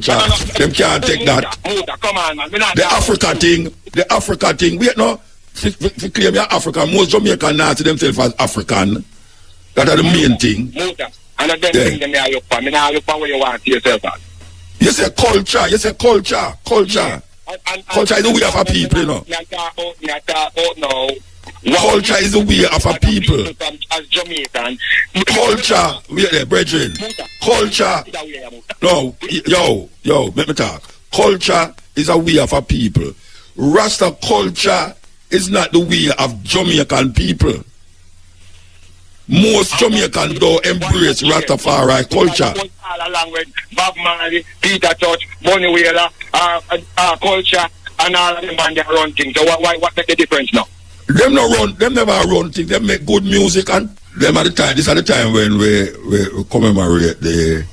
Them can't take that. Come on, man. The Africa thing. Wait, no. If you claim you're African, most Jamaican now see themselves as African. That are the main thing. And then thing them I look for. Me now look for where you want to yourself at. You say culture. Culture. Culture is the way of a people, you know. Culture is the way of a people. As Jamaican. Culture, wait there, brethren. Culture. No, yo, let me talk. Culture is a way of a people. Rasta culture is not the way of Jamaican people. Most Jamaicans don't embrace Rastafari culture. All along with Bob Marley, Peter Touch, Bonnie Wheeler, culture, and all of them and they run things. So what make the difference now? Them never run things. Them make good music and them at the time. This at the time when we commemorate the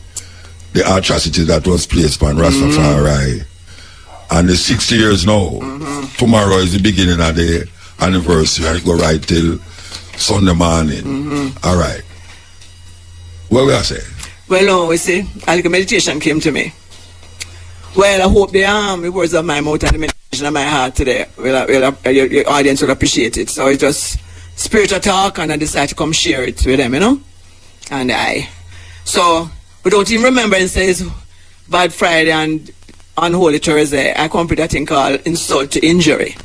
atrocities that was placed on Rastafari. And the 60 years now. Tomorrow is the beginning of the anniversary and it go right till Sunday morning. All right. What will I say? Well, no, we see, like a meditation came to me. Well, I hope the words of my mouth and the meditation of my heart today, your audience will appreciate it. So it's just spiritual talk, and I decided to come share it with them, you know. So without even remembering, says Bad Friday and Unholy Thursday, I come with a thing called insult to injury.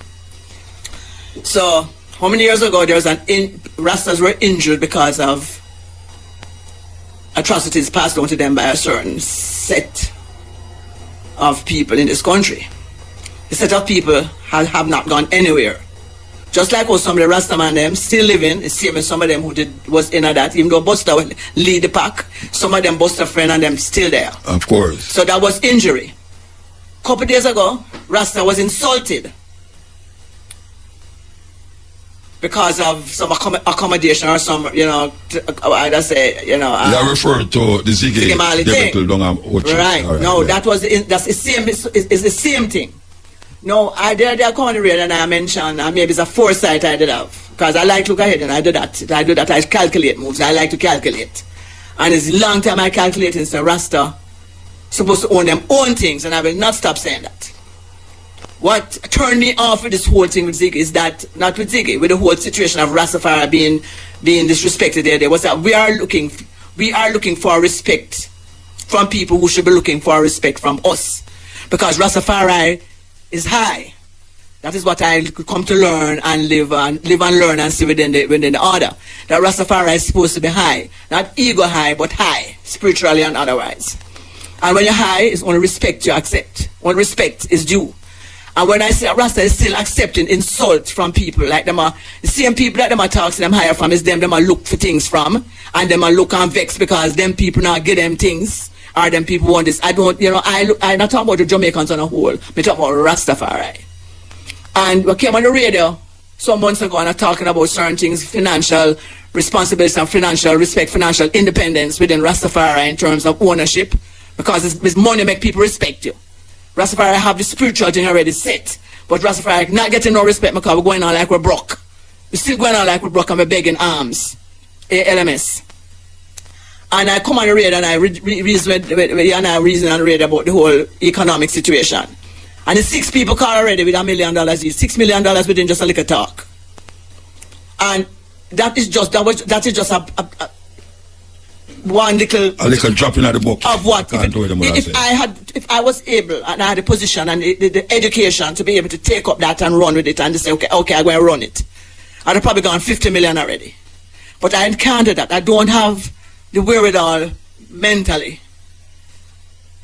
So how many years ago there was Rastas were injured because of atrocities passed on to them by a certain set of people in this country. The set of people have not gone anywhere. Just like how some of the Rastaman them still living, the same as some of them who was in that, even though Buster will lead the pack, some of them Buster friend and them still there. Of course. So that was injury. Couple days ago, Rasta was insulted because of some accommodation or some, I'd say, that referred to the Ziggy Marley thing. Right. No, that's the same. It's the same thing. No, they're coming real, and I mentioned, maybe it's a foresight I did have, because I like to look ahead and I do that. I calculate moves. I like to calculate, and it's a long time I calculate. And so Rasta supposed to own them own things, and I will not stop saying that. What turned me off with this whole thing with Ziggy is that, not with Ziggy, with the whole situation of Rastafari being disrespected there was that we are looking for respect from people who should be looking for respect from us. Because Rastafari is high. That is what I come to learn and live and learn and see within the order. That Rastafari is supposed to be high. Not ego high, but high, spiritually and otherwise. And when you're high, it's only respect you accept. Only respect is due. And when I say Rasta is still accepting insult from people, like them are the same people that them are talking them higher from is them are look for things from, and them are look and vex because them people now get them things, or them people want this. I not talking about the Jamaicans on a whole, me talking about Rastafari. And we came on the radio some months ago and I'm talking about certain things, financial responsibility and financial respect, financial independence within Rastafari in terms of ownership, because it's money make people respect you. Rastafari have the spiritual thing already set, but Rastafari not getting no respect because we're going on like we're broke. We're still going on like we're broke and we're begging alms. LMS. And I come on the radio and I reason on the radio about the whole economic situation. And the 6 people call already with $1 million each. $6 million within just a little talk. And that is just one little drop in at the book of what if I was able and I had a position and the education to be able to take up that and run with it and just say okay I'm going to run it, I'd have probably gone 50 million already. But I encountered that I don't have the wherewithal mentally,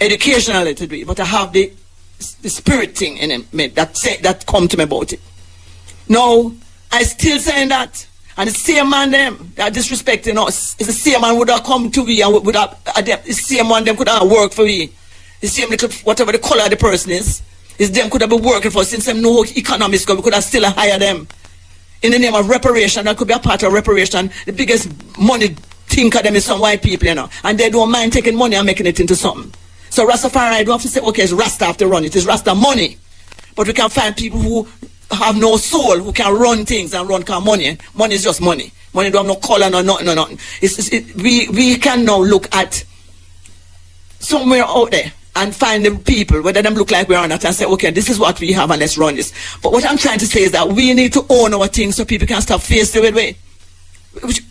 educationally to do it, but I have the spirit thing in me that come to me about it. No, I still saying that. And the same man them that disrespecting us, it's the same man would have come to me and would have adapt. The same one them could have worked for me. The same little, whatever the color of the person is them could have been working for, since them know economics, we could have still hired them. In the name of reparation, that could be a part of reparation. The biggest money think of them is some white people, and they don't mind taking money and making it into something. So Rastafari don't have to say, okay, it's Rasta have to run it, it's Rasta money. But we can find people who have no soul, who can run things and run car money. Money is just money. Money don't have no color, no nothing. We can now look at somewhere out there and find the people, whether them look like we are or not, and say, okay, this is what we have and let's run this. But what I'm trying to say is that we need to own our things so people can stop facing the way.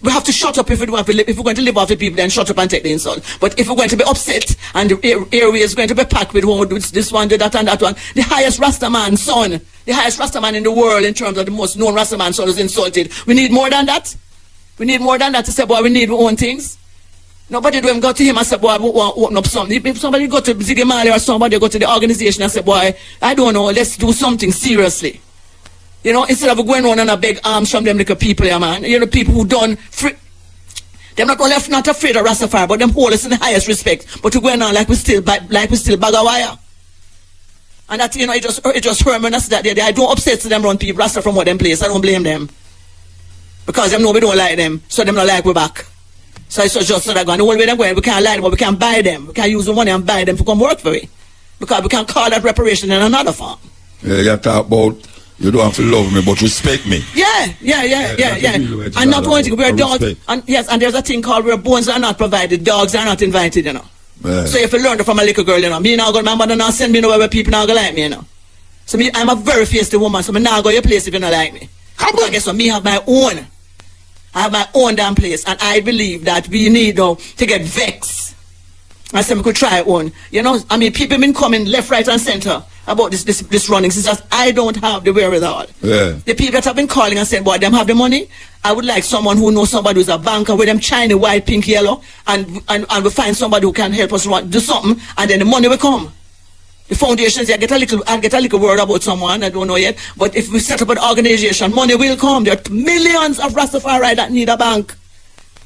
We have to shut up if we want to live. If we're going to live off the people, then shut up and take the insult. But if we're going to be upset and the area is going to be packed with one, this one, that and that one, the highest Rastaman son, the highest Rastaman in the world in terms of the most known Rastaman son is insulted. We need more than that. We need more than that to say, boy, we need our own things. Nobody do him go to him and say, boy, I want to open up something. If somebody go to Ziggy Marley or somebody go to the organization and say, boy, I don't know, let's do something seriously. You know, instead of going on and a beg arms from them little people, yeah, man. You know, people who done free. They're not only not afraid of Rastafari, but them hold us in the highest respect. But we're going on like we still bag a wire. And that, you know, it just hurt me that day. I don't upset to them run people Rasta from what them place. I don't blame them. Because them know we don't like them, so them not like we back. So it's just so that going. The only way they're going, we can't like them, but we can buy them. We can use the money and buy them to come work for it. Because we can call that reparation in another form. Yeah, you talk about you don't have to love me, but respect me. Yeah. And not one thing, we're dogs. And yes, and there's a thing called where bones are not provided, dogs are not invited, you know. Yeah. So if you learn from a little girl, you know, me now go, my mother now send me nowhere where people now go like me, you know. So me, I'm a very feisty woman, so me now go your place if you don't like me. I guess so me have my own. I have my own damn place, and I believe that we need to get vexed. I said we could try one. You know, I mean, people been coming left, right, and center about this running. It's just I don't have the wherewithal. Yeah. The people that have been calling and saying, boy, them have the money. I would like someone who knows somebody who's a banker with them shiny, white, pink, yellow, and we find somebody who can help us do something, and then the money will come. The foundations, I get a little word about someone, I don't know yet, but if we set up an organization, money will come. There are millions of Rastafari that need a bank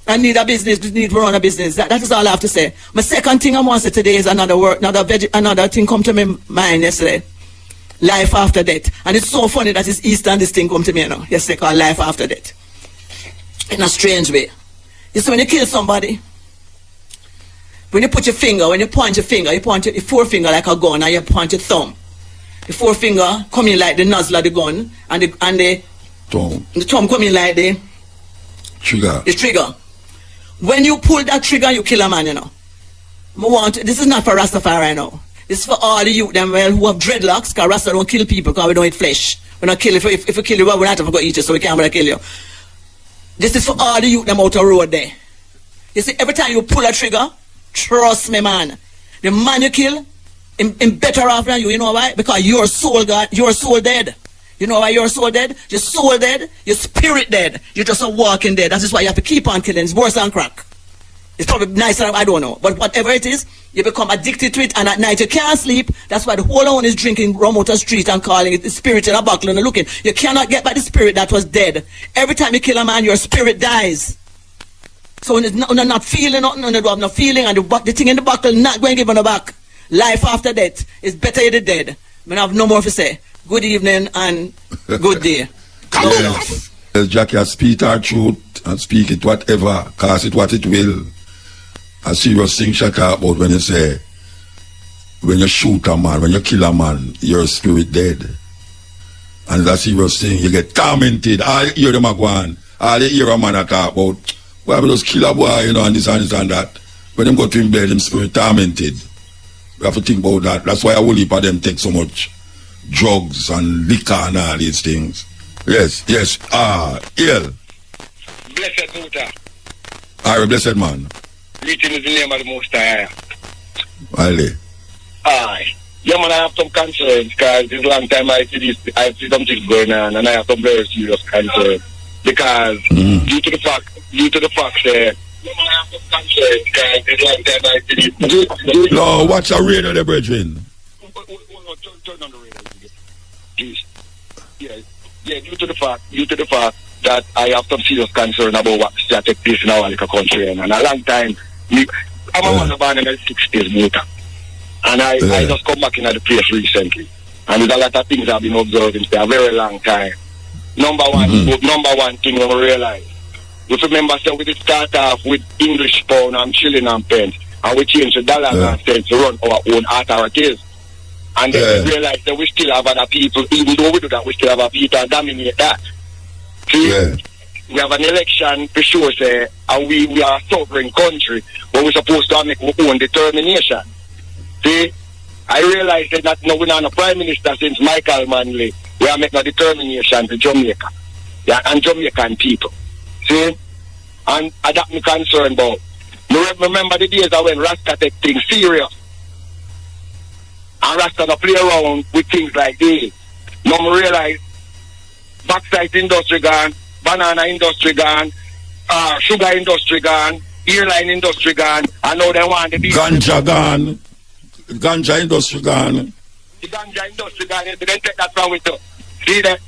and need a business, need to run a business. That is all I have to say. My second thing I want to say today is another thing come to my mind yesterday. Life after death. And it's so funny that it's Easter and this thing come to me, you know. Yesterday called life after death. In a strange way. You see, when you kill somebody, when you put your finger, when you point your finger, you point your forefinger like a gun and you point your thumb. The forefinger come in like the nozzle of the gun and the thumb come in like the trigger. The trigger. When you pull that trigger, you kill a man, you know. This is not for Rastafari now. This is for all the youth them who have dreadlocks, because Rasta don't kill people because we don't eat flesh. We don't kill if we kill you, well, we're not going to eat you, so we can't really kill you. This is for all the youth them out the road there. You see, every time you pull a trigger, trust me, man. The man you kill, him better off than you. You know why? Because your soul dead. You know why your soul dead? Your soul dead, your spirit dead. You're just a walking dead. That is why you have to keep on killing. It's worse than crack. It's probably nicer, I don't know. But whatever it is, you become addicted to it, and at night you can't sleep. That's why the whole one is drinking rum out the street and calling it the spirit in a bottle and looking. You cannot get by the spirit that was dead. Every time you kill a man, your spirit dies. So when you're not feeling nothing, and you have no feeling, and the thing in the bottle not going to give it back. Life after death is better you're dead. I have no more to say. Good evening and good day. Yes. Jackie, I speak our truth and speak it whatever, cause it what it will. A serious thing she talk about when you say, when you shoot a man, when you kill a man, your spirit dead. And that's a serious thing. You get tormented. All you hear them a go on. All you hear a man a talk about, why we just kill a boy, you know, and this and this and that. When them go to him bed, them spirit tormented. We have to think about that. That's why a whole heap of them take so much drugs and liquor and all these things. Yes. Ill. Blessed Muta. Alright, blessed man. Greeting is the name of the Most High. Aye. Aye. Yeah, man, I have some concerns because this long time I see some things going on, and I have some very serious concerns because due to the fact that yeah, man, I have some concerns because this long time I see this. No, watch a radio there, brethren. Turn on the radio, please. Yeah, due to the fact that I have some serious concern about what take place in our little country, and a long time, I'm a man born in the 60s, Muta. And I just come back into the place recently. And there's a lot of things I've been observing for a very long time. Number one thing we realize. If you remember, so we did start off with English pound and shilling and pence. And we changed the dollars and cents to run our own authorities. And then we realize that we still have other people, even though we do that, we still have other people that dominate that. See? We have an election for sure, say, and we are a sovereign country where we're supposed to make our own determination. See? I realized that now we're not a prime minister since Michael Manley. We are making a determination to Jamaica. Yeah, and Jamaican people. See? And that me concerned about. Remember the days when Rasta take things serious. And Rasta don't play around with things like this. Now I realize backside industry gone, banana industry gone, sugar industry gone, airline industry gone, and now they want the ganja gone. Ganja industry gone. The ganja industry gone, they take that from with us. See that?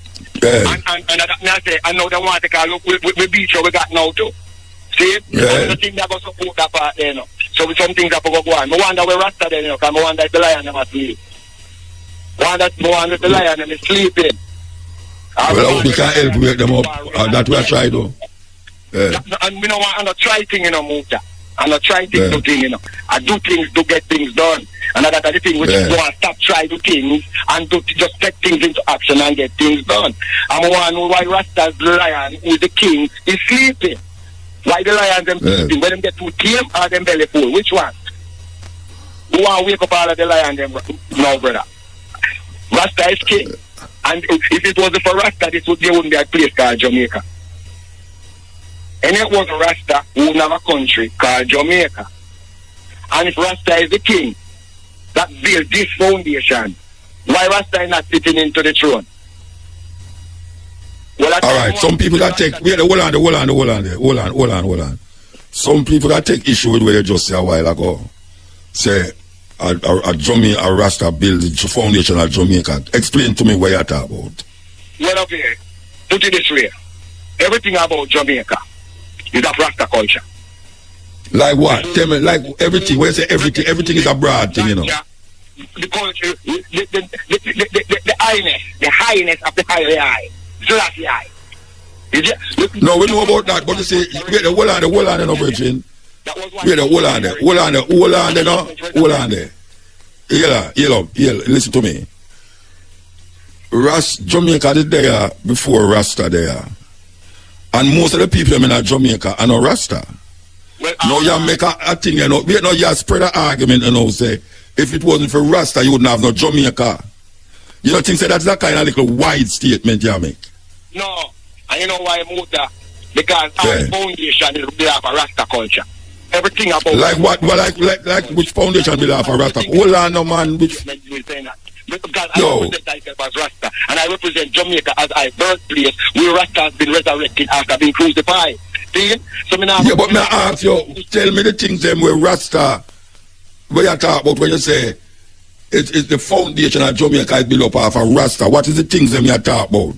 Yeah. And now they want to call look we beach we got now too. See? Yeah. The thing that go support that part there, you know. So with some things that go on. I wonder where Rasta there, you know, because I wonder if the lion them asleep. I wonder if the lion them is sleeping. Well, we can help wake them up. That we are trying to. Yeah. And we don't want to try things, you know, Muta. And not try things to things, you know. I do things to get things done. And that's the thing, we just don't want to stop trying to things and to just take things into action and get things done. And I want to know why Rasta's lion, who is the king, is sleeping. Why the lions them sleeping? When them get too tame or them belly full? Which one? Who want to wake up all of the lions them now, brother? Rasta is king. And if it wasn't for Rasta, there wouldn't be a place called Jamaica. And it was Rasta who would have a country called Jamaica. And if Rasta is the king that built this foundation, why Rasta is not sitting into the throne? Well, all right, some people that take hold on. Some people that take issue with what you just said a while ago. Say a Rasta build the foundation of Jamaica. Explain to me what you're talking about. Well, okay, put it this way. Everything about Jamaica is a Rasta culture. Like what? Tell me, like everything. When you say everything, everything is a broad thing, you know. The culture, the highness of the high. Selassie I. No, we know about that, but you see, wait, hold on, no, Virgin. Wait, hold on there. Yeah, listen to me. Jamaica is there before Rasta there. And most of the people in Jamaica are not Rasta. Well, now you make a thing, you know, you spread an argument, you know, say, if it wasn't for Rasta, you wouldn't have no Jamaica. You don't think that's that kind of little wide statement you make? No, and you know why, Muta? Because our foundation is built off a Rasta culture. Everything about like what? Well, like which foundation built off a Rasta? Hold on, no man. Which? Because I represent myself as Rasta, and I represent Jamaica as our birthplace, where Rasta has been resurrected after being crucified. See? So me now. Yeah, but me ask you, tell me the things them where Rasta. What you talk about when you say it's the foundation of Jamaica is built up off a Rasta? What is the things them you talk about?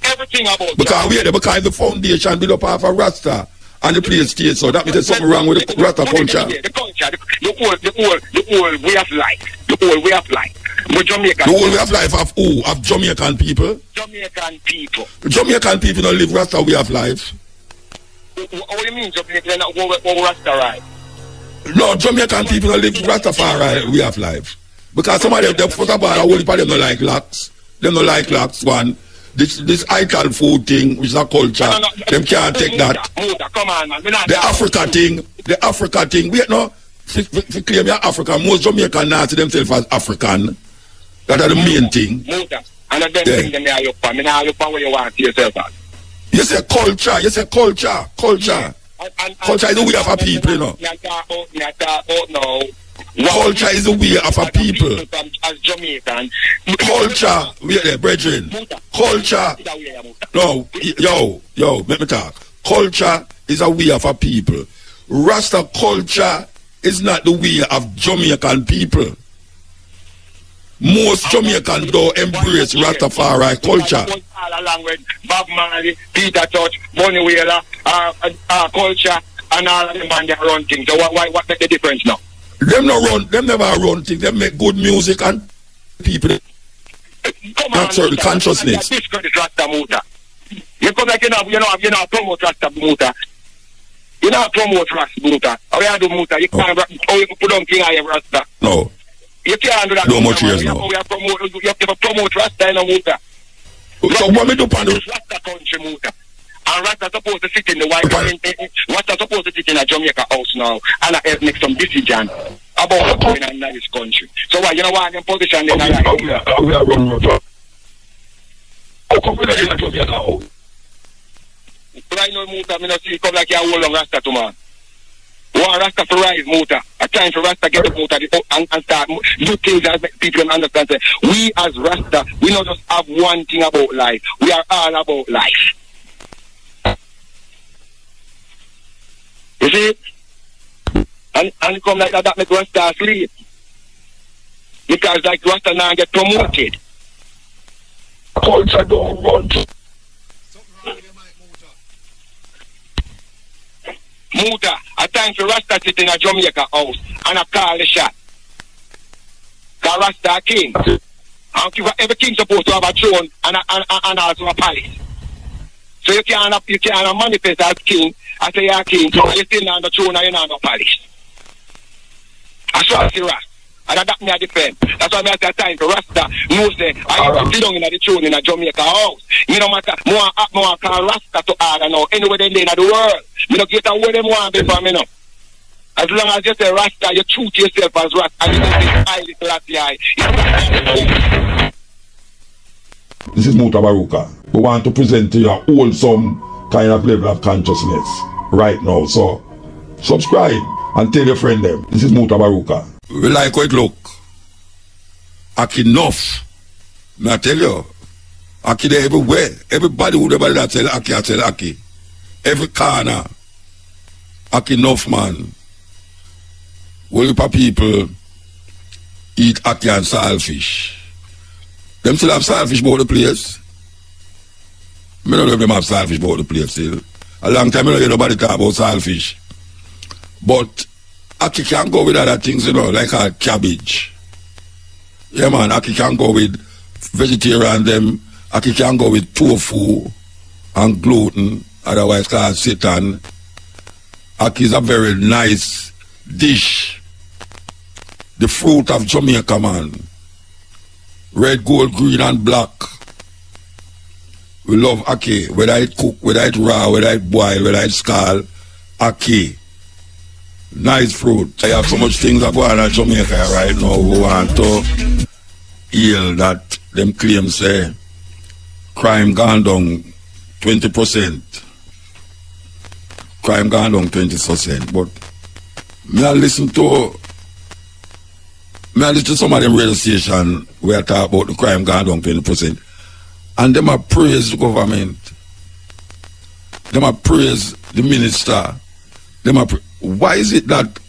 Everything about because the foundation built up off a Rasta and the place stays, so that means there's something wrong with the Rasta culture. The culture, the whole way of life. The whole way of life. But Jamaica. The whole way of life of who? Of Jamaican people? Jamaican people. Jamaican people don't live Rasta way of life. What do you mean Jamaica not go Rasta right? No, Jamaican people don't live Rastafari way of life. Because some of them, first of all, a whole heap of them don't like locks. They don't like locks, one. This ital food thing, which is a culture, them can't take that. Come on, man. The Africa thing, wait no, if claim you're African, most Jamaican now see themselves as African. That are the main thing. And then bring them there, you pan where you want to yourself as. You say culture. Culture is the way of a people, you know. Culture is the way of a people. As Jamaican. Culture, wait there, brethren. Culture. No, yo, let me talk. Culture is a way of a people. Rasta culture is not the way of Jamaican people. Most Jamaicans don't embrace Rastafari culture. All along with Bob Marley, Peter Touch, Bonnie Wheeler, culture, and all of them and they run things. So what make the difference now? Them never run things. Them make good music and people not certain consciousness. Discredit Rasta Muta. You come like you know promote Rasta Muta. You know promote Rasta Muta. How you do Muta? You can't put on King I Rasta. No. You can't do that. No much years now. You have to promote Rasta in a Muta. So what me do pan the Rasta country Muta. And Rasta supposed to sit in the White Rasta supposed to sit in a Jamaica house now and make some decision about what's going on in this country. So why, you know why them position they not right? We are running out. How come we not in a job now? Right now, Muta, I don't see it come like you hold on Rasta to man. One Rasta for rise, Muta. A time for Rasta get the Muta and start do things that make people understand. Say, we as Rasta, we not just have one thing about life. We are all about life. You see? And it come like that make Rasta sleep. Because like Rasta now get promoted. Culture don't run. Muta, a time for Rasta sit in a Jamaica house and a call the shot. Because Rasta a king. And every king supposed to have a throne and also a palace. So you can't manifest as king, I say you're a king, so you're still on the throne and you're not on the palace. That's what I see Rasta. And that me a defend. That's why I say a time for Rasta. You say, I sit down in the throne in a Jamaica house. Me no matter, more call Rasta to order now. Anywhere they in the world. Me no get away them one before me no. As long as you say Rasta, you true to yourself as Rasta. And you don't say I little eye. This is Mutabaruka. We want to present to you a wholesome kind of level of consciousness right now. So, subscribe and tell your friend them. This is Mutabaruka. We like how it look. Aki enough. May I tell you? Aki there everywhere. Everybody who ever that tell Aki, I tell Aki. Every corner. Aki enough, man. Whole heap of people eat Aki and saltfish. Them still have saltfish about the place. I don't know if them have saltfish about the place still. A long time I don't hear nobody talk about saltfish. But Aki can go with other things, you know, like a cabbage. Yeah, man, Aki can go with vegetarian them. Aki can go with tofu and gluten, otherwise called seitan. Aki is a very nice dish. The fruit of Jamaica, man. Red, gold, green, and black. We love Aki. Whether it cook, whether it raw, whether it boil, whether it scald. Aki. Nice fruit. I have so much things that go on in Jamaica right now who want to heal that them claims say crime gone down 20%. Crime gone down 20%. But me I listen to some of them radio station where I talk about the crime gone down 20%. And them a praise the government. Them a praise the minister. Why is it that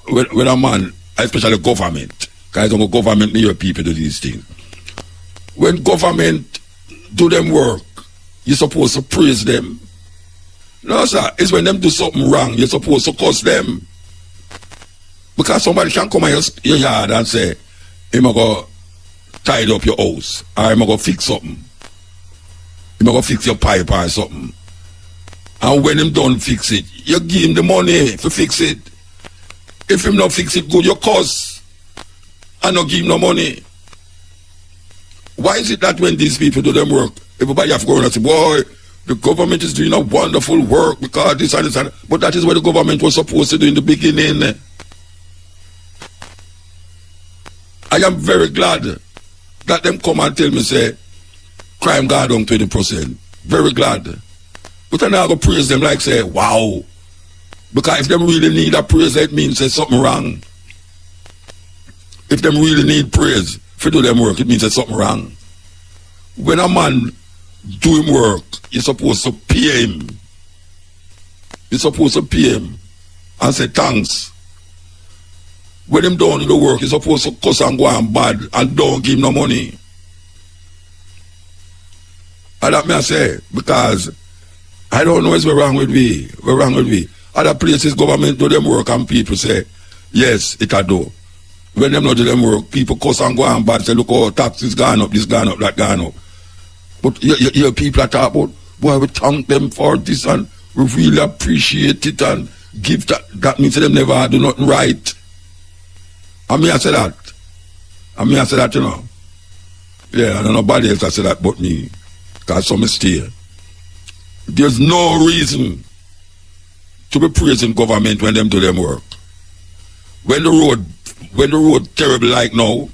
when a man, especially government, because the government need your people do these things. When government do them work, you're supposed to praise them. No, sir, it's when them do something wrong, you're supposed to curse them. Because somebody can come in your yard and say, I'm going to tidy up your house, or I'm going to fix something. I'm going to fix your pipe or something. And when him don't fix it, you give him the money to fix it. If him not fix it good, you curse and not give him no money. Why is it that when these people do them work, everybody have to go and say, boy, the government is doing a wonderful work because this and this and that. But that is what the government was supposed to do in the beginning. I am very glad that them come and tell me, say, crime gone down 20%. Very glad. But I'm not going to praise them like say, wow. Because if them really need a praise, that means there's something wrong. If them really need praise, if you do them work, it means there's something wrong. When a man do him work, you're supposed to pay him. You're supposed to pay him and say thanks. When him don't do the work, you're supposed to cuss and go and bad and don't give him no money. And that may I say, because I don't know what's wrong with me. What's wrong with me? Other places, government do them work and people say, yes, it a do. When them not do them work, people cuss and go and bad, say, look, oh, taxes gone up, this gone up, that gone up. But you people are talking about, boy, we thank them for this and we really appreciate it and give that. That means them never do nothing right. I mean, I say that. You know. Yeah, and nobody else I say that but me. Because some stay. There's no reason to be praising government when them do them work. When the road when the road terrible like now,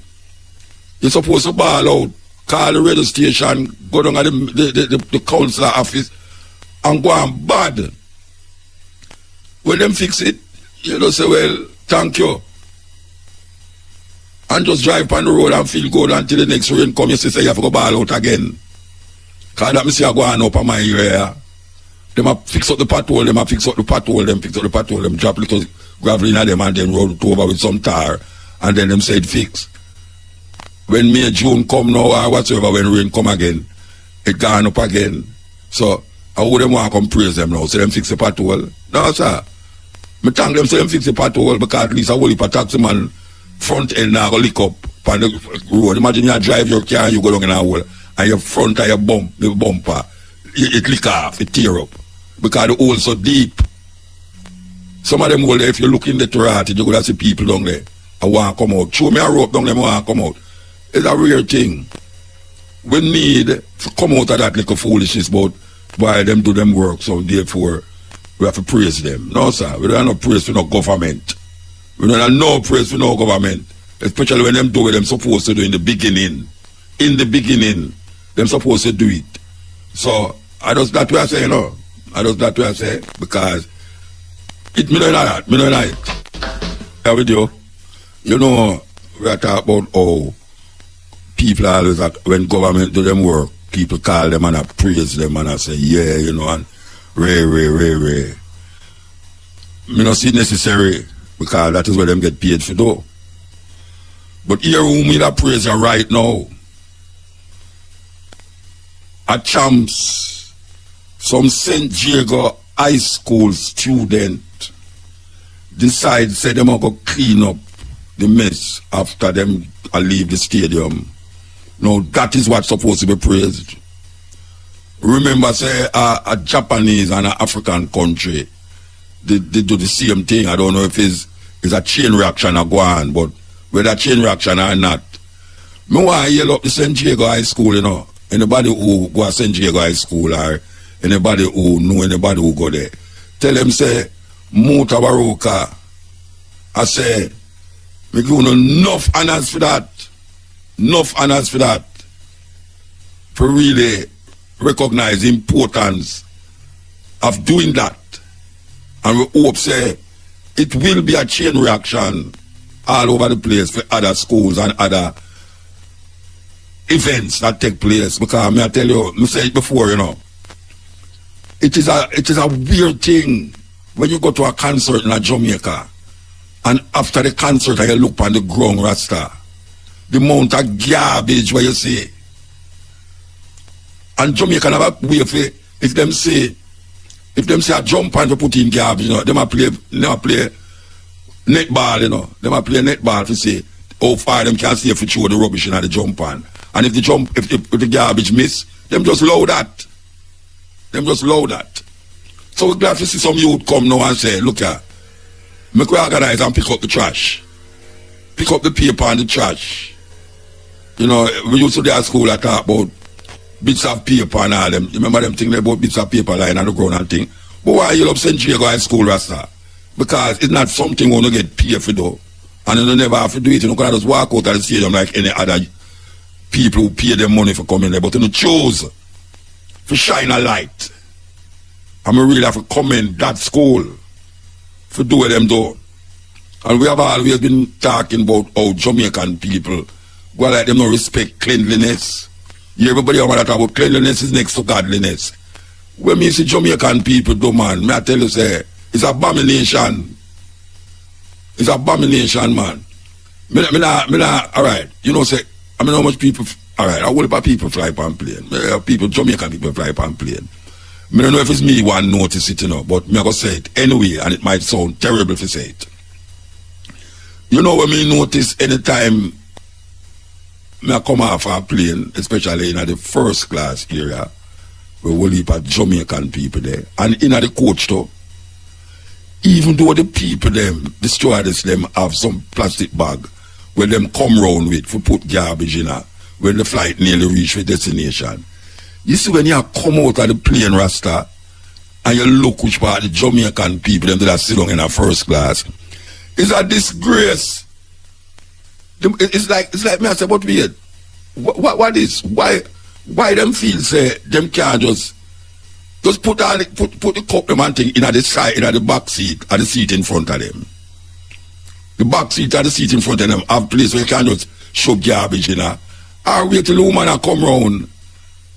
you're supposed to ball out, call the radio station, go down at the council office, and go and bad. When them fix it, you know, say, well, thank you. And just drive on the road and feel good until the next rain come. You say you have to go ball out again. Because that me see I go on up on my area. Them a fix up the pothole, them drop little gravel in them and then roll it over with some tar. And then them say it fix. When May, June come now or whatsoever, when rain come again, it gone up again. So, I wouldn't want to come praise them now, say them fix the pothole. No, sir. Me thank them say them fix the pothole because at least I will if a taxi man front end now go lick up on the road. Imagine you drive your car and you go down in a hole and your front tire the bumper, it lick off, it tear up. Because the hole so deep. Some of them hole there, if you look in the Toronto, you could see people down there. I want to come out. Show me a rope down there, I want to come out. It's a rare thing. We need to come out of that little foolishness about why them do them work, so therefore we have to praise them. No, sir, we don't have no praise for no government. We don't have no praise for no government. Especially when them do what them supposed to do in the beginning. In the beginning, them supposed to do it. So, I just that way I say, you know. I just that way I say, because me don't like that. How we do? You know, we are talking about how people always, when government do them work, people call them and I praise them and I say, yeah, you know, and ray. Me not see necessary because that is where them get paid for do. But here who me that praise you right now, a champs, some St. Diego High School student decide say them are going to clean up the mess after them leave the stadium. Now that is what's supposed to be praised. Remember, say a Japanese and an African country, they do the same thing. I don't know if it's a chain reaction or go on, but whether a chain reaction or not, me want to yell up the St. Diego High School, you know. Anybody who go to St. Diego High School or anybody who know anybody who go there, tell them say, Mutabaruka. I say, we give you enough honors for that. Enough honors for that. For really recognize the importance of doing that. And we hope say it will be a chain reaction all over the place for other schools and other events that take place. Because I tell you, I said it before, you know, it is a weird thing when you go to a concert in Jamaica and after the concert you look on the ground, Rasta, the amount of garbage where you see. And Jamaica never wait for if them say a jump and to put in garbage, you know, they might play netball, you know. They might play netball to say how far them can see if you throw the rubbish in the jump pan. And if the garbage miss, them just load that. So we're glad to see some youth come now and say, look here, make we organize and pick up the trash. Pick up the paper and the trash. You know, we used to do at school I talk about bits of paper and all them. You remember them thing about bits of paper lying on the ground and thing. But why you love St. Diego High School, Rasta? Because it's not something we want to get paid for though. And you never have to do it. You know, because just walk out of the stadium like any other people who pay them money for coming there. But you choose to shine a light. And we really have to commend that school for doing them do. And we have always been talking about how Jamaican people go like them no respect cleanliness. Everybody over that talk about cleanliness is next to godliness. When me see Jamaican people do, man, me I tell you say, it's abomination. It's abomination, man. Me not, alright, you know say, I mean how much people, alright, how about people fly on plane? People, Jamaican people fly on plane. I don't know if it's me one notice it, you know, but me I go say it anyway, and it might sound terrible to say it. You know when me notice anytime me I come off a plane, especially in the first class area, where we live at Jamaican people there, and in the coach too, even though the people them, the stewardess them have some plastic bag where them come round with for put garbage in her when the flight nearly reach the destination. You see when you come out of the plane, Rasta, and you look which part of the Jamaican people them that sit down in a first class, it's a disgrace. It's like me. I say, but weird. What is? Why them feel say them can't just put the cup them and thing in the side, in the back seat, or the seat in front of them. The back seat or the seat in front of them have place where you can just shove garbage in her. Or wait till the woman come round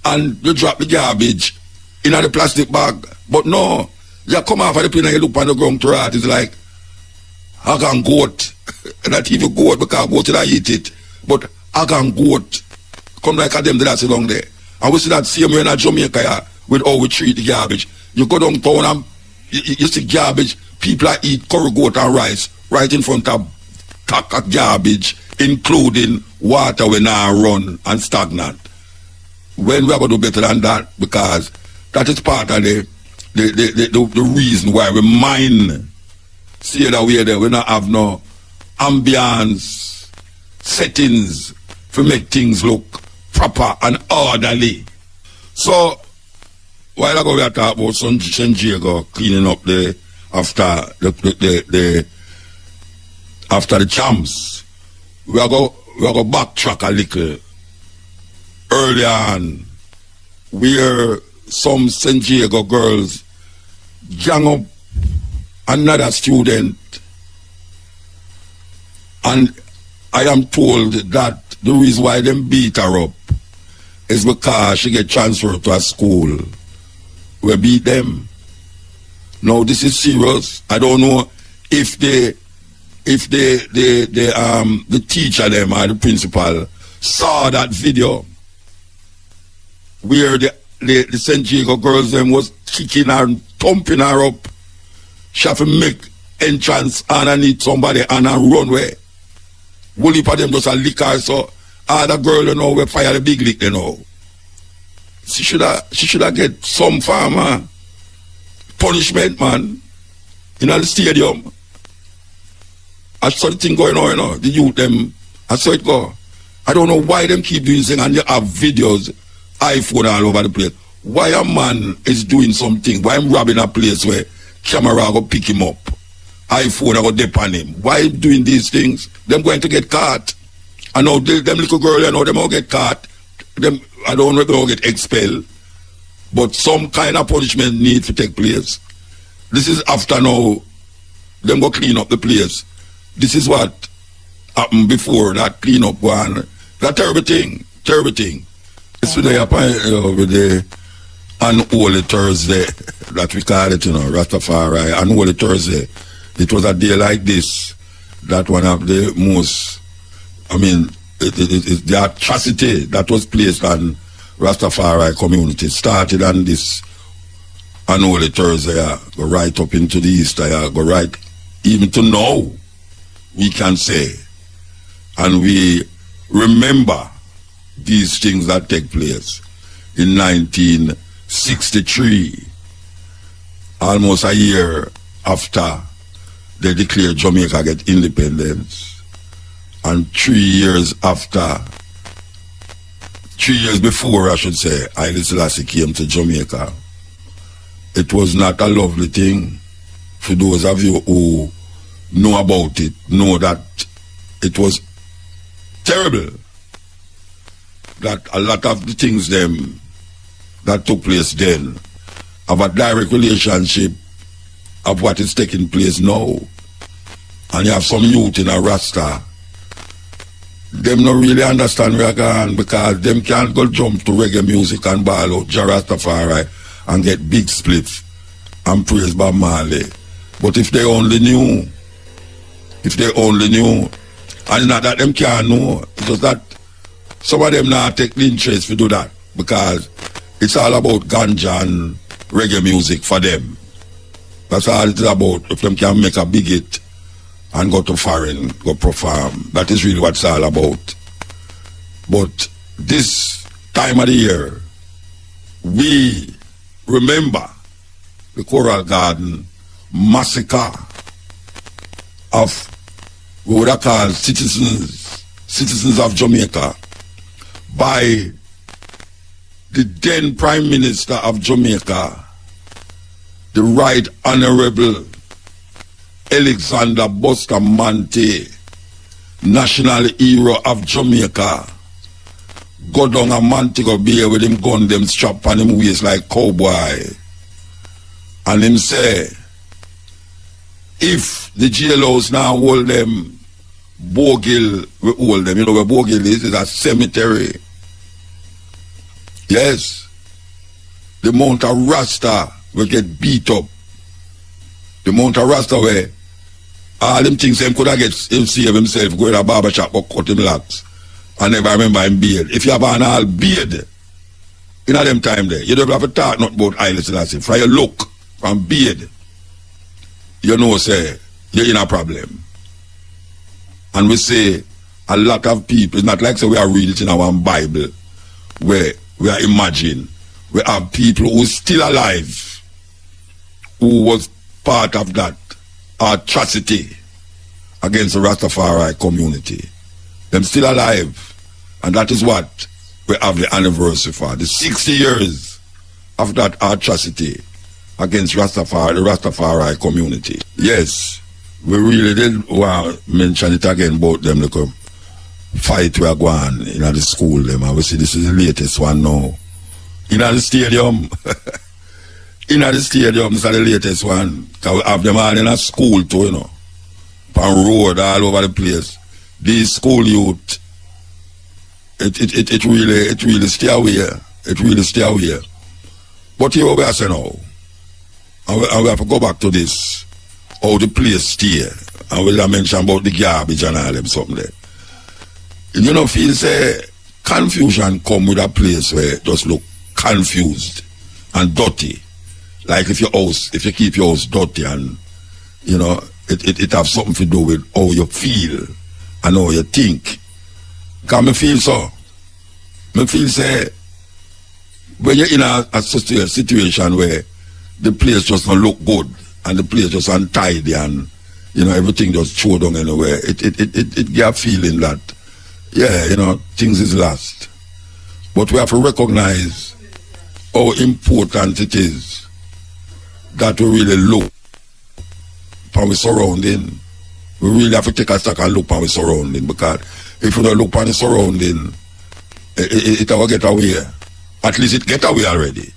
and you drop the garbage in the plastic bag. But no, you come off of the plane and you look on the ground to rat. It's like I can goat. Not even goat because goat I eat it. But I can goat. Come like a them that sit down there. And we see that same way in Jamaica with how we treat the garbage. You go downtown and you see garbage. People eat curry goat and rice right in front of garbage, including water when I run and stagnant. When we are going to do better than that, because that is part of the reason why we mine. See that we are there, we don't have no ambience, settings to make things look proper and orderly. So, while ago we are talking about San Diego cleaning up after the champs, we are going to backtrack a little earlier on, where some San Diego girls gang up another student, and I am told that the reason why them beat her up is because she get transferred to a school where beat them. Now this is serious. I don't know if the teacher them or the principal saw that video where the San Diego girls them was kicking her and thumping her up. She have to make entrance underneath somebody and a runway. Woolly for them just a lick her, so other girl, we fire the big lick, She should have get some farmer punishment, man, in the stadium. I saw the thing going on, the youth them, I saw it go. I don't know why them keep doing things and they have videos, iPhone all over the place. Why a man is doing something, why I'm robbing a place where camera go pick him up, iPhone go dip on him. Why doing these things? Them going to get caught. I know them little girl, them all get caught. Them, I don't know if they all get expelled. But some kind of punishment need to take place. This is after now, them go clean up the place. This is what happened before that clean up one. That terrible thing. Yesterday, over the Unholy Thursday, that we call it, Rastafari, Unholy Thursday. It was a day like this that one of the most, the atrocity that was placed on Rastafari community started on this Unholy Thursday, go right up into the Easter, go right even to now, we can say. And we remember these things that take place in 1963, almost a year after they declared Jamaica get independence, and 3 years before, I should say, Haile Selassie came to Jamaica. It was not a lovely thing. For those of you who know about it, know that it was terrible. That a lot of the things them that took place then have a direct relationship of what is taking place now. And you have some youth in a Rasta, them not really understand where going because them can't go jump to reggae music and ball out Rastafari and get big splits and praise Bob Marley. But if they only knew, and it's not that them can't know, it's just that some of them not take the interest to do that because it's all about ganja and reggae music for them. That's all it's about. If them can make a big hit and go to foreign, go perform, that is really what it's all about. But this time of the year, we remember the Coral Garden massacre of what I call citizens of Jamaica by the then Prime Minister of Jamaica, the Right Honorable Alexander Bustamante, national hero of Jamaica, go down a Montego Bay with him gun, them strap on him waist like cowboy. And him say, if the jailhouse now hold them, Bogill will hold them. You know where Bogill is? It's a cemetery. Yes. The Mount of Rasta will get beat up. The Mount of Rasta where all them things him could have get him save himself, go in a barber shop or cut him locks. I never remember him beard. If you have an all beard, in them time there, you don't have to talk not about Haile Selassie. For your look from beard, you know say you're in a problem. And we say a lot of people, it's not like say we are reading it in our Bible where we are imagine we have people who are still alive who was part of that atrocity against the Rastafari community. Them still alive. And that is what we have the anniversary for. The 60 years of that atrocity against Rastafari, the Rastafari community. Yes, we really did want to mention it again about them like a fight we are going in the school. Them. And we see this is the latest one now. In the stadium. In the stadium, this is the latest one. Because we have them all in a school too, you know. On road, all over the place. These school youth, it really stay away. It really stay away. But here we are saying now, and we have to go back to this, how the place stay. And we'll mention about the garbage and all them something there. You know, feel say confusion come with a place where it just look confused and dirty. Like if you keep your house dirty and, you know, it have something to do with how you feel and how you think. Because I feel so. I feel say, when you're in a situation where the place just don't look good and the place just untidy and, you know, everything just throw down anywhere, it get a feeling that, yeah, you know, things is lost. But we have to recognize how important it is that we really look upon the surrounding. We really have to take a second look upon the surrounding, because if we don't look upon the surrounding, it will get away. At least it get away already.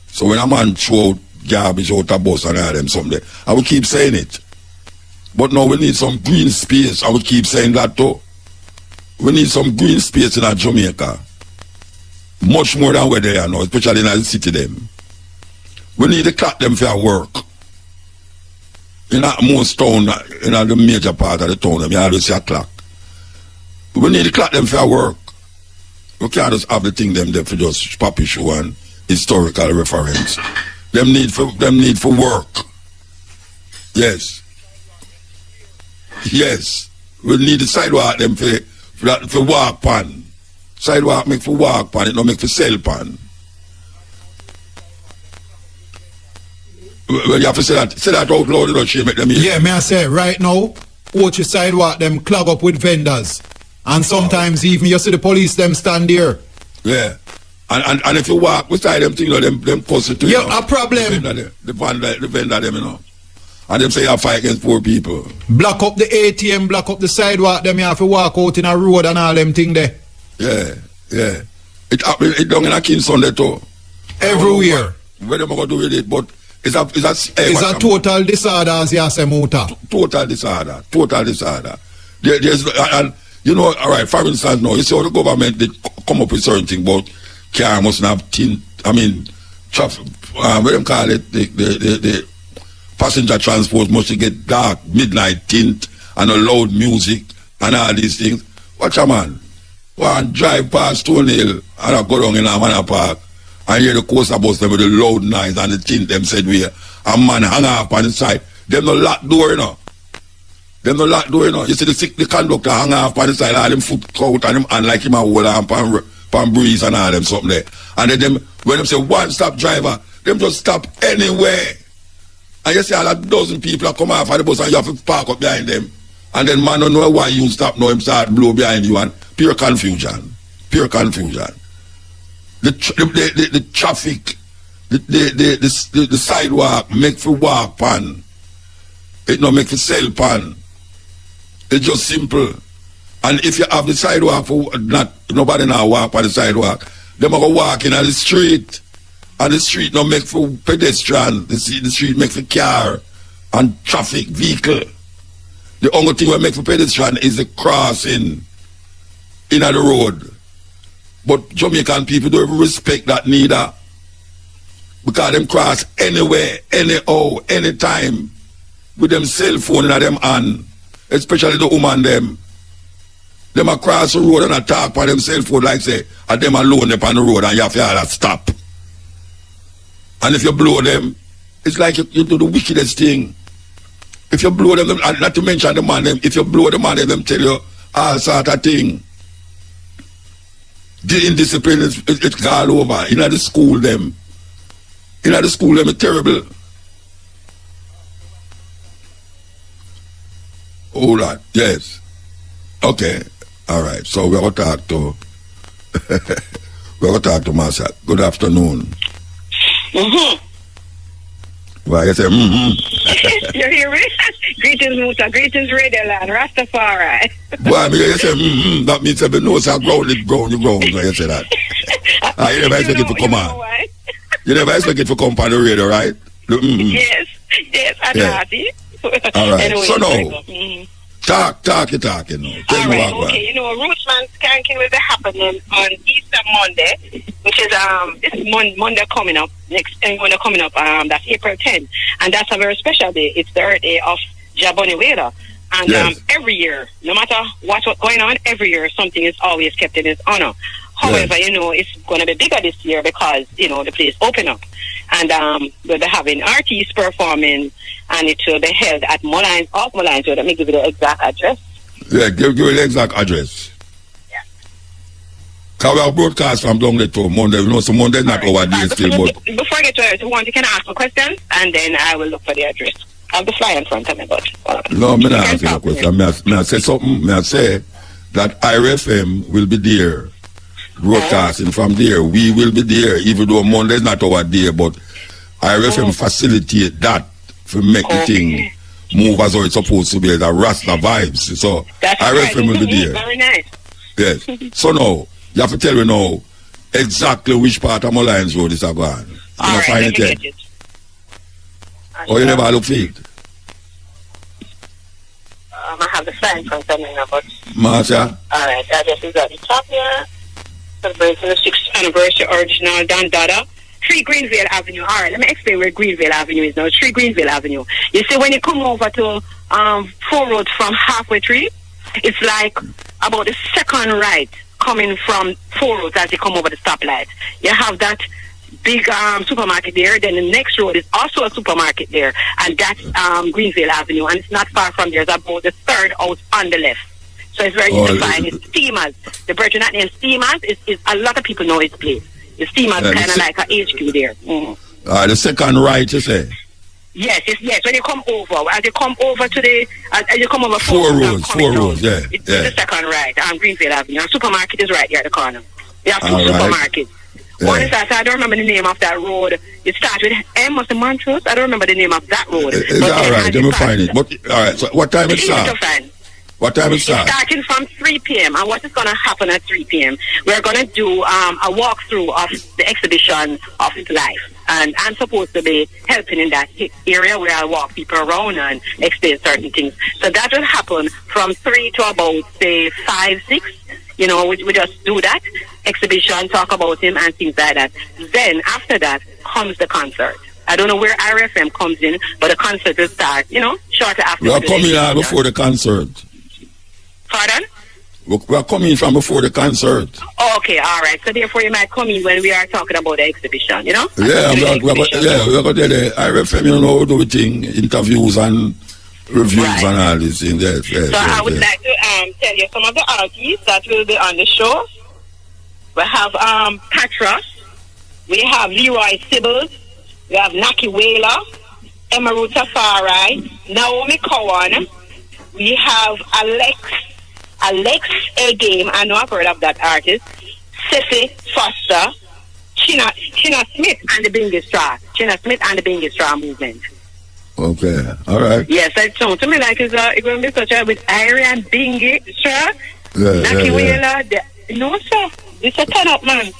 So when a man throw garbage out a bus and all them something, I will keep saying it. But now we need some green space. I will keep saying that too. We need some green space in Jamaica. Much more than where they are now, especially in the city them. We need to cut them for work. In most town, in the major part of the town, you always see a clock. We need to cut them for work. We can't just have the thing them there for just puppy show and historical reference. Them need for work. Yes. Yes. We need the sidewalk them for walk pan. Sidewalk make for walk pan, it don't make for sell pan. Well, you have to say that out loud, you know, she make them hear. Yeah, may I say, right now, watch your sidewalk them clog up with vendors. And sometimes even you see the police them stand there. Yeah. And if you walk beside them thing, you know, them cause it to you. Yeah, a problem. The vendor them, you know. And them say you fight against poor people. Block up the ATM, block up the sidewalk, them you have to walk out in a road and all them thing there. Yeah, yeah. It done in a Kingston there too. Everywhere. Where them going to do with it, but it's a total disorder, as you say, Muta. Total disorder. There's and you know, all right, for instance, now, you see how the government did come up with certain things about car mustn't have tint, I mean, traffic, what them call it, the passenger transport must get dark, midnight tint, and a loud music, and all these things. Watch a man, one drive past Stone Hill, and I go down in a manor park, and hear the coaster bus them with the loud noise and the tint them said we, a man hang up on the side, them no lock door, you know. Them no lock door, you know. You see the conductor hang off on the side, all them foot out and them and like him a hold on pan breeze and all them something there. And then them, when them say one stop driver, them just stop anywhere. And you see all a dozen people come off of the bus and you have to park up behind them. And then man don't know why you stop now, him start blow behind you and pure confusion. Pure confusion. The traffic, the sidewalk make for walk pan. It no make for sell pan. It's just simple. And if you have the sidewalk for nobody now walk on the sidewalk, them are going to walk in the street. And the street not make for pedestrian. The street make for car and traffic vehicle. The only thing we make for pedestrian is the crossing in the road. But Jamaican people don't even respect that neither. Because them cross anywhere, anyhow, anytime with them cell phone in them hand. Especially the woman them. Them across the road and talk on them cell phone like say, and them alone up on the road and you have to stop. And if you blow them, it's like you do the wickedest thing. If you blow them, not to mention the man them, if you blow the man them tell you all sort of thing. The indiscipline it's all over. In the school them. In the school them it's terrible. Oh Lord, yes. Okay. All right. So we're going to talk to Master. Good afternoon. Well, you say, You hear me? Greetings, Muta. Greetings, Radio Land. Rastafari. Well, you say, that means that the nose are ground, you ground. You say that. You never expect it to come on. You never expect it to come on the radio, right? Yes, I got it. All right. Anyway, so now, talk, you know. All right, okay. You know, Rootsman Skanking will be happening on Easter Monday, which is this Monday coming up. That's April 10th, and that's a very special day. It's the birthday of Jaboni Weda, and yes. Every year, no matter what's going on, every year something is always kept in his honor. However, you know, it's going to be bigger this year because, you know, the place open up. And we'll be having artists performing, and it will be held at Mullines, off Mullines. So let me give you the exact address. Yeah, give you the exact address. Yeah. Because we have broadcast from down there to Monday. You know, so Monday is not our day still. But before I get to it, you can ask a question, and then I will look for the address. I have the flyer in front of me, but... no, I'm not asking a question. May I say something? May I say that IRFM will be there. Broadcasting from there, we will be there, even though Monday is not our day, but IRFM facilitate that for make the thing move as how it's supposed to be, the Rasta vibes. So IRFM will be there. Very nice. Yes. So now, you have to tell me now exactly which part of Mullines Road is going. You Alright, find let me get it. Or you never look for it? I have the flyer in front of me now, but... Marsha? Alright, the address is at the top here. Celebrating the 6th anniversary original Dan Dada. 3 Greenville Avenue. All right, let me explain where Greenville Avenue is now. 3 Greenville Avenue. You see, when you come over to 4 Road from halfway 3, it's like about the second right coming from 4 Roads as you come over the stoplight. You have that big supermarket there. Then the next road is also a supermarket there, and that's Greenville Avenue. And it's not far from there. It's about the 3rd house on the left. So it's very easy to find. It's Steamers. The bridge not named Steamers is a lot of people know its place. The Steamers kind of like a HQ there. The second right, you say? Yes. When you come over, as you come over to the, as you come over 4 roads, yeah. It's the second right on Greenville Avenue. And supermarket is right there at the corner. There are 2 supermarkets. Yeah. One is that, I don't remember the name of that road. It starts with M of the Montrose. I don't remember the name of that road. It's all right, let me find it. But, all right, so what time it starts? What time it starts? It's starting from 3 p.m. And what is going to happen at 3 p.m.? We're going to do a walkthrough of the exhibition of life. And I'm supposed to be helping in that area where I walk people around and explain certain things. So that will happen from 3 to about, say, 5, 6. You know, we just do that exhibition, talk about him and things like that. Then, after that, comes the concert. I don't know where RFM comes in, but the concert will start, you know, shortly after. We are coming out before the concert. Pardon? We are coming from before the concert. Okay, all right. So therefore, you might come in when we are talking about the exhibition, you know? Yeah, we're going to do the IRFM, you know, do thing, interviews and reviews and all these things. Yes, so I would like to tell you some of the artists that will be on the show. We have Patras, we have Leroy Sibbles, we have Naki Whaler, Emma Rutafari, Naomi Cowan, we have Alex A Game, I know I've heard of that artist, Sissy Foster, China Smith and the Bingistra. China Smith and the Bingistra movement. Okay, all right. Yes, it sounds to me like it's going to be such a with Irie and Bingistra Naki Wheeler, no sir. It's a turn up, man.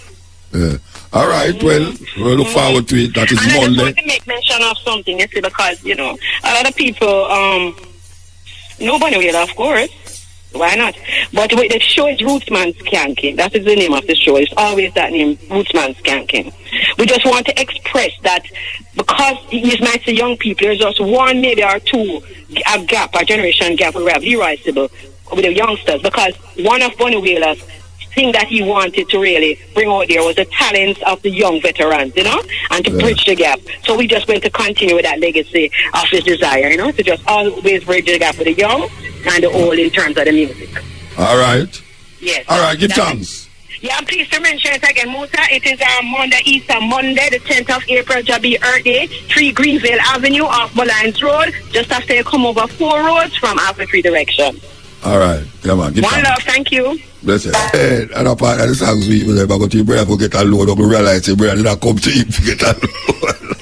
Yeah. All right, well, we'll look forward to it. That is and Monday. I just want to make mention of something, you see, because, you know, a lot of people, nobody will, of course. Why not? But the show is Rootsman Skanking. That is the name of the show. It's always that name, Rootsman Skanking. We just want to express that because you might say young people, there's just one, maybe or two, a gap, a generation gap. We have Leroy Sybil with the youngsters because one of Bunny Wheeler's thing that he wanted to really bring out there was the talents of the young veterans, you know, and to bridge the gap. So we just going to continue with that legacy of his desire, you know, to just always bridge the gap with the young and the old in terms of the music. All right. Yes. All right, give thanks. Yeah, I'm pleased to mention it again, Muta. It is Monday, Easter Monday, the 10th of April, Jabi Earth Day, 3 Greenville Avenue off Mullines Road, just after you come over 4 roads from Alpha 3 direction. All right. Yeah, man. Give One thanks. love, thank you. Bless you. Hey, and a part of the songs we but you brother go get a load up, realize your brother did not come to him to get a load.